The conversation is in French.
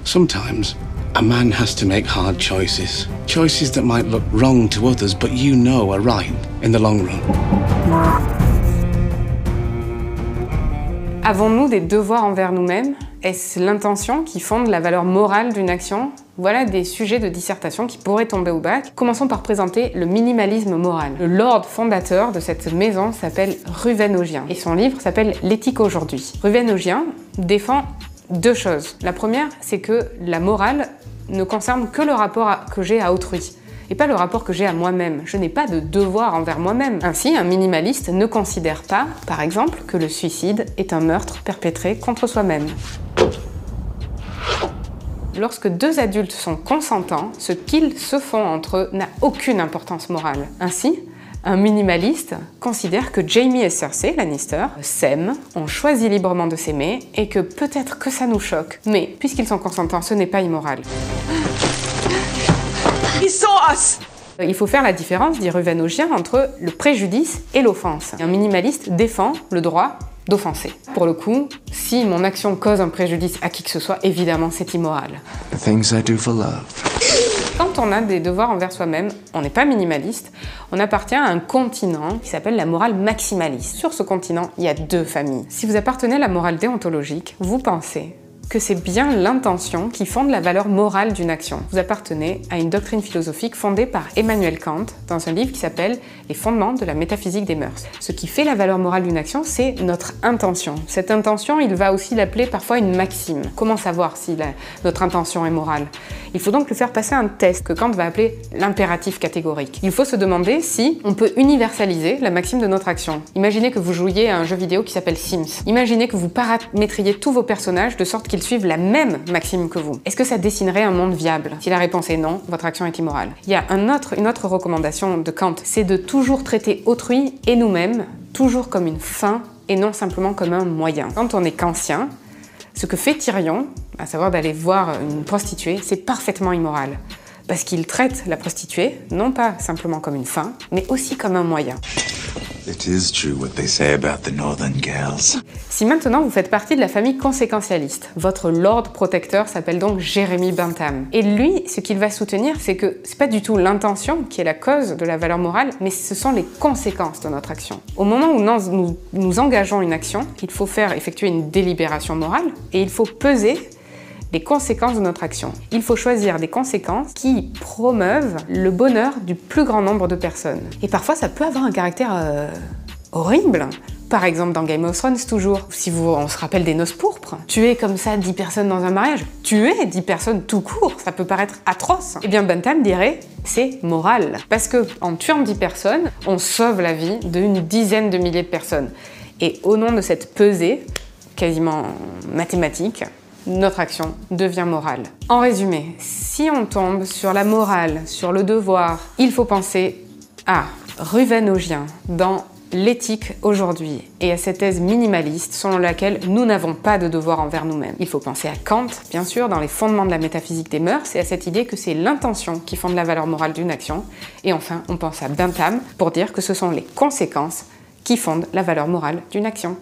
Sometimes, a man has to make hard choices. Choices that might look wrong to others, but you know are right in the long run. Avons-nous des devoirs envers nous-mêmes? Est-ce l'intention qui fonde la valeur morale d'une action? Voilà des sujets de dissertation qui pourraient tomber au bac. Commençons par présenter le minimalisme moral. Le lord fondateur de cette maison s'appelle Ruvén-Augien et son livre s'appelle L'éthique aujourd'hui. Ruvén-Augien défend deux choses. La première, c'est que la morale ne concerne que le rapport que j'ai à autrui et pas le rapport que j'ai à moi-même. Je n'ai pas de devoir envers moi-même. Ainsi, un minimaliste ne considère pas, par exemple, que le suicide est un meurtre perpétré contre soi-même. Lorsque deux adultes sont consentants, ce qu'ils se font entre eux n'a aucune importance morale. Ainsi, un minimaliste considère que Jaime et Cersei Lannister s'aiment, ont choisi librement de s'aimer et que peut-être que ça nous choque. Mais puisqu'ils sont consentants, ce n'est pas immoral. Il faut faire la différence, dit Ruvén-Augien, entre le préjudice et l'offense. Un minimaliste défend le droit d'offenser. Pour le coup, si mon action cause un préjudice à qui que ce soit, évidemment c'est immoral. Things I do for love. Quand on a des devoirs envers soi-même, on n'est pas minimaliste, on appartient à un continent qui s'appelle la morale maximaliste. Sur ce continent, il y a deux familles. Si vous appartenez à la morale déontologique, vous pensez que c'est bien l'intention qui fonde la valeur morale d'une action. Vous appartenez à une doctrine philosophique fondée par Emmanuel Kant dans un livre qui s'appelle Les fondements de la métaphysique des mœurs. Ce qui fait la valeur morale d'une action, c'est notre intention. Cette intention, il va aussi l'appeler parfois une maxime. Comment savoir si notre intention est morale? Il faut donc le faire passer un test que Kant va appeler l'impératif catégorique. Il faut se demander si on peut universaliser la maxime de notre action. Imaginez que vous jouiez à un jeu vidéo qui s'appelle Sims. Imaginez que vous paramétriez tous vos personnages de sorte qu'ils suivent la même maxime que vous. Est-ce que ça dessinerait un monde viable? Si la réponse est non, votre action est immorale. Il y a une autre recommandation de Kant, c'est de toujours traiter autrui et nous-mêmes toujours comme une fin et non simplement comme un moyen. Quand on est kantien, ce que fait Tyrion, à savoir d'aller voir une prostituée, c'est parfaitement immoral. Parce qu'il traite la prostituée, non pas simplement comme une fin, mais aussi comme un moyen. It is true what they say about the northern gals. Si maintenant vous faites partie de la famille conséquentialiste, votre lord protecteur s'appelle donc Jeremy Bentham. Et lui, ce qu'il va soutenir, c'est que c'est pas du tout l'intention qui est la cause de la valeur morale, mais ce sont les conséquences de notre action. Au moment où nous engageons une action, il faut effectuer une délibération morale et il faut peser les conséquences de notre action. Il faut choisir des conséquences qui promeuvent le bonheur du plus grand nombre de personnes. Et parfois, ça peut avoir un caractère horrible. Par exemple, dans Game of Thrones, toujours. Si on se rappelle des noces pourpres, tuer comme ça 10 personnes dans un mariage, tuer 10 personnes tout court, ça peut paraître atroce. Eh bien, Bentham dirait, c'est moral. Parce que en tuant 10 personnes, on sauve la vie d'une dizaine de milliers de personnes. Et au nom de cette pesée, quasiment mathématique, notre action devient morale. En résumé, si on tombe sur la morale, sur le devoir, il faut penser à Ruvén-Augien dans L'éthique aujourd'hui et à cette thèse minimaliste selon laquelle nous n'avons pas de devoir envers nous-mêmes. Il faut penser à Kant, bien sûr, dans les fondements de la métaphysique des mœurs et à cette idée que c'est l'intention qui fonde la valeur morale d'une action. Et enfin, on pense à Bentham pour dire que ce sont les conséquences qui fondent la valeur morale d'une action.